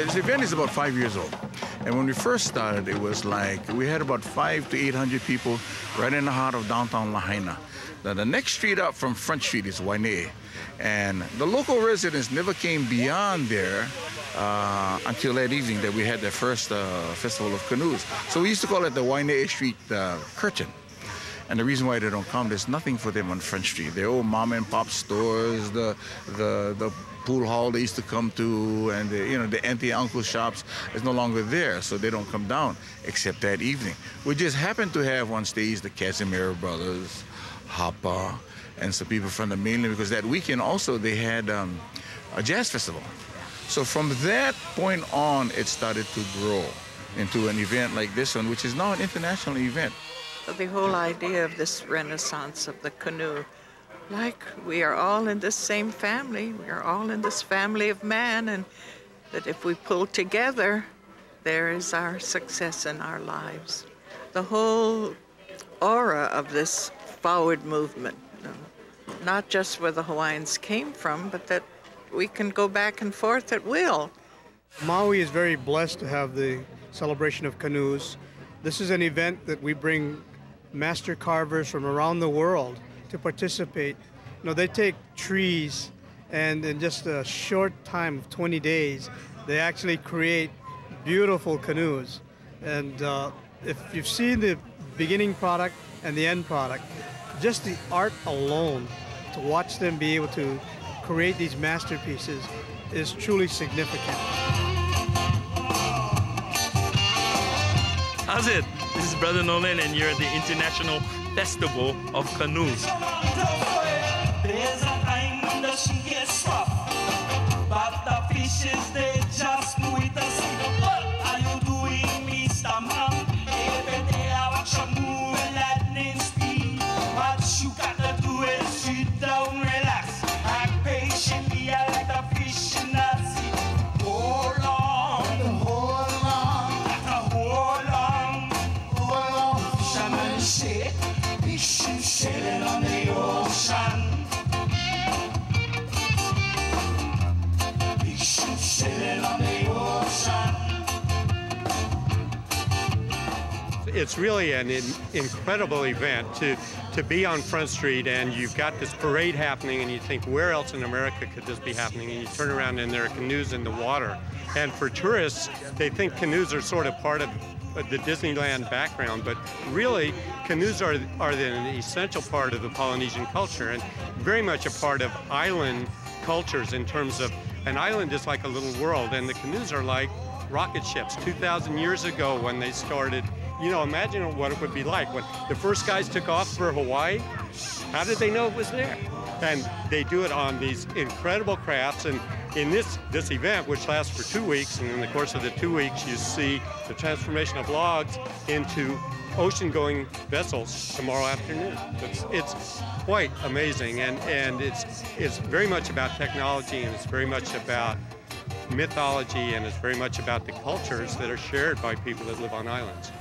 This event is about 5 years old. And when we first started, it was like we had about 500 to 800 people right in the heart of downtown Lahaina. Now, the next street up from Front Street is Wa'a. And the local residents never came beyond there until that evening that we had the first Festival of Canoes. So we used to call it the Wa'a Street Curtain. And the reason why they don't come, there's nothing for them on Front Street. Their old mom and pop stores, the pool hall they used to come to, and the auntie and uncle shops is no longer there, so they don't come down except that evening. We just happened to have on stage the Casimiro brothers, Hapa, and some people from the mainland, because that weekend also they had a jazz festival. So from that point on, it started to grow into an event like this one, which is now an international event. The whole idea of this renaissance of the canoe, like we are all in this same family, we are all in this family of man, and that if we pull together, there is our success in our lives. The whole aura of this forward movement, not just where the Hawaiians came from, but that we can go back and forth at will. Maui is very blessed to have the celebration of canoes. This is an event that we bring master carvers from around the world to participate. They take trees, and in just a short time of 20 days, they actually create beautiful canoes. And if you've seen the beginning product and the end product, just the art alone, to watch them be able to create these masterpieces is truly significant. How's it? This is Brother Nolan, and you're at the International Festival of Canoes. There's a time when the sea gets rough, but the fishes, they just move the sea. What are you doing, Mr. Man? Every day I watch you move at lightning speed. What you gotta do is sit down, relax, act patiently like the fish in the sea. Hold on, hold on, gotta hold on, hold on. Fisherman say, fish is sailing on the ocean. It's really an incredible event to be on Front Street, and you've got this parade happening, and you think, where else in America could this be happening? And you turn around and there are canoes in the water. And for tourists, they think canoes are sort of part of the Disneyland background, but really canoes are an essential part of the Polynesian culture, and very much a part of island cultures, in terms of an island is like a little world, and the canoes are like rocket ships. 2,000 years ago when they started, imagine what it would be like when the first guys took off for Hawaii. How did they know it was there? And they do it on these incredible crafts. And in this event, which lasts for 2 weeks, and in the course of the 2 weeks, you see the transformation of logs into ocean-going vessels tomorrow afternoon. It's quite amazing, and it's very much about technology, and it's very much about mythology, and it's very much about the cultures that are shared by people that live on islands.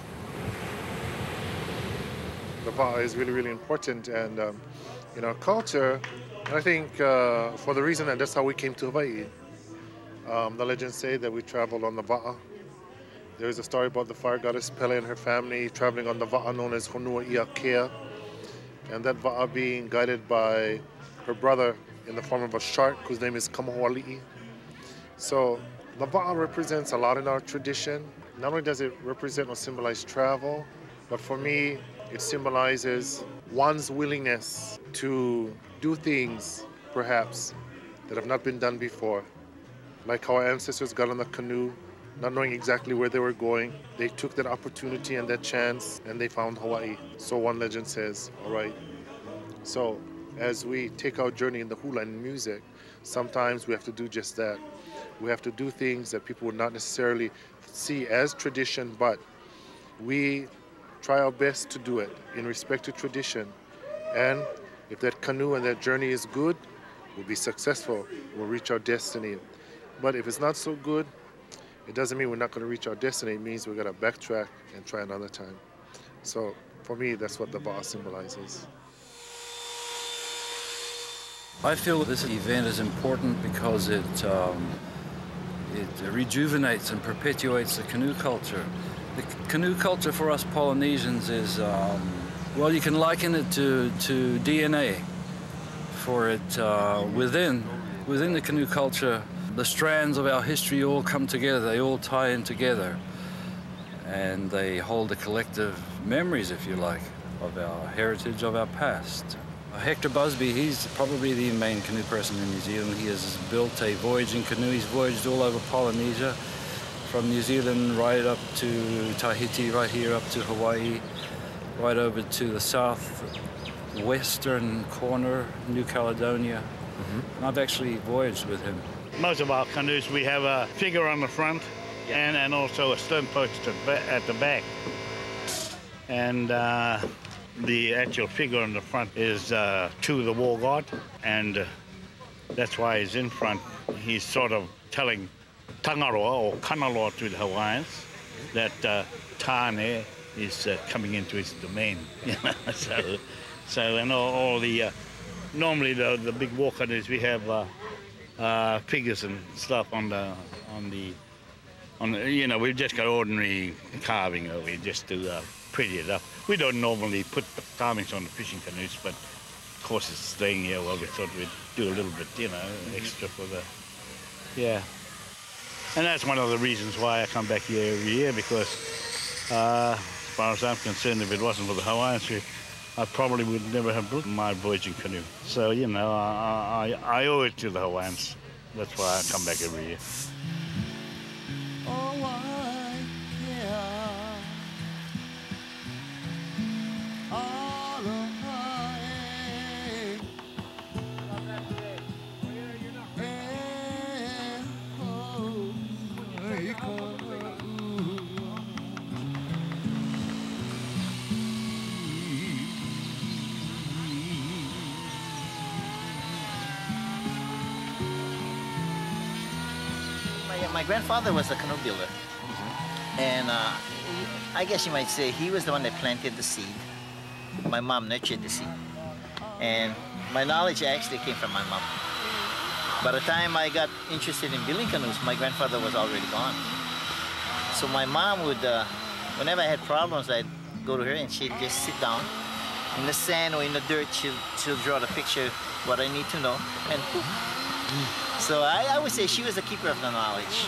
The Wa'a is really, really important, and in our culture, and I think for the reason that that's how we came to Hawaii. The legends say that we traveled on the Wa'a. There is a story about the fire goddess Pele and her family traveling on the Wa'a known as Honua Iakea, and that Wa'a being guided by her brother in the form of a shark whose name is Kamahuali'i. So the Wa'a represents a lot in our tradition. Not only does it represent or symbolize travel, but for me, it symbolizes one's willingness to do things, perhaps, that have not been done before. Like how our ancestors got on the canoe, not knowing exactly where they were going. They took that opportunity and that chance, and they found Hawaii. So one legend says, all right. So as we take our journey in the hula and music, sometimes we have to do just that. We have to do things that people would not necessarily see as tradition, but we try our best to do it in respect to tradition. And if that canoe and that journey is good, we'll be successful. We'll reach our destiny. But if it's not so good, it doesn't mean we're not going to reach our destiny. It means we're going to backtrack and try another time. So for me, that's what the Wa'a symbolizes. I feel this event is important because it It rejuvenates and perpetuates the canoe culture. The canoe culture for us Polynesians is, well, you can liken it to DNA. For it, within the canoe culture, the strands of our history all come together, they all tie in together. And they hold the collective memories, if you like, of our heritage, of our past. Hector Busby, he's probably the main canoe person in New Zealand. He has built a voyaging canoe. He's voyaged all over Polynesia, from New Zealand right up to Tahiti, right here up to Hawaii, right over to the southwestern corner, New Caledonia. And I've actually voyaged with him. Most of our canoes, we have a figure on the front and also a stern post at the back. And the actual figure on the front is to the war god, and that's why he's in front. He's sort of telling tangaroa or kanaloa to the Hawaiians that Tāne is coming into his domain. So and all the normally the big war canoes, we have figures and stuff on the you know, we've just got ordinary carving, or we just do pretty it up. We don't normally put carvings on the fishing canoes, but of course it's staying here. Well, we thought we'd do a little bit, you know, extra for the, yeah. And that's one of the reasons why I come back here every year, because as far as I'm concerned, if it wasn't for the Hawaiians, I probably would never have built my voyaging canoe. So, you know, I owe it to the Hawaiians. That's why I come back every year. My grandfather was a canoe builder, and I guess you might say he was the one that planted the seed. My mom nurtured the seed, and my knowledge actually came from my mom. By the time I got interested in building canoes, my grandfather was already gone. So my mom would, whenever I had problems, I'd go to her and she'd just sit down in the sand or in the dirt. She'll draw the picture, what I need to know, and poof. So I would say she was the keeper of the knowledge.